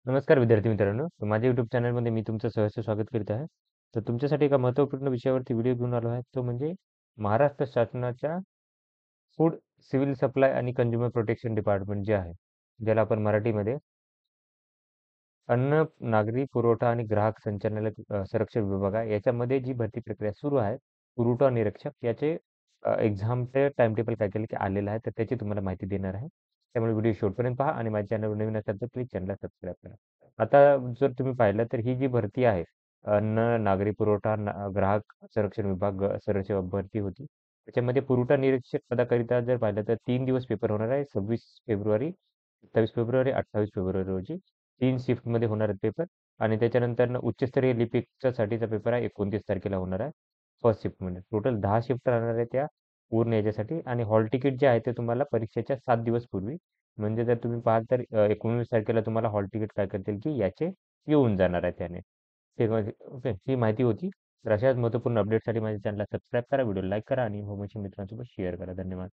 नमस्कार विद्यार्थी मित्रांनो. तर माझ्या YouTube चॅनलमध्ये मी तुमचं सहर्ष स्वागत करीत आहे. तर तुमच्यासाठी एका महत्त्वपूर्ण विषयावरती व्हिडिओ घेऊन आलो आहे. तो म्हणजे महाराष्ट्र शासनाच्या फूड सिव्हिल सप्लाय आणि कंझ्युमर प्रोटेक्शन डिपार्टमेंट जे आहे, ज्याला आपण मराठीमध्ये अन्न, नागरी पुरवठा आणि ग्राहक संचालनालय संरक्षण विभाग आहे. याच्यामध्ये जी भरती प्रक्रिया सुरू आहे, पुरवठा निरीक्षक याचे एक्झामचे टाईम टेबल काय केलं की आलेलं आहे. तर त्याची तुम्हाला माहिती देणार आहे. त्यामुळे व्हिडिओ शेवटपर्यंत पहा आणि माझ्या चॅनलवर नवीन असाल तर प्लीज चॅनलला सबस्क्राईब करा. आता जर तुम्ही पाहिलं तर ही जी भरती आहे, अन्न, नागरी पुरवठा, ग्राहक संरक्षण विभाग संरक्षक भरती होती. त्याच्यामध्ये पुरवठा निरीक्षक पदाकरिता जर पाहिलं तर 3 दिवस पेपर होणार आहे. 26 फेब्रुवारी, 27 फेब्रुवारी, 28 फेब्रुवारी रोजी 3 शिफ्टमध्ये होणार आहेत पेपर आणि त्याच्यानंतर उच्चस्तरीय लिपिकचा साठीचा पेपर आहे 29 तारखेला होणार आहे फर्स्ट शिफ्टमध्ये. टोटल 10 शिफ्ट राहणार आहे त्या पूर्ण याच्यासाठी आणि हॉल तिकीट जे आहे ते तुम्हाला परीक्षेच्या 7 दिवस पूर्वी म्हणजे जर तुम्ही पाहाल तर 19 तारखेला तुम्हाला हॉल तिकीट काय करतील की याचे येऊन जाणार आहे त्याने. ते म्हणजे ओके ही माहिती होती. तर अशाच महत्त्वपूर्ण अपडेटसाठी माझ्या चॅनलला सबस्क्राईब करा, व्हिडिओ लाईक करा आणि इन्फॉर्मेशन मित्रांसोबत शेअर करा. धन्यवाद.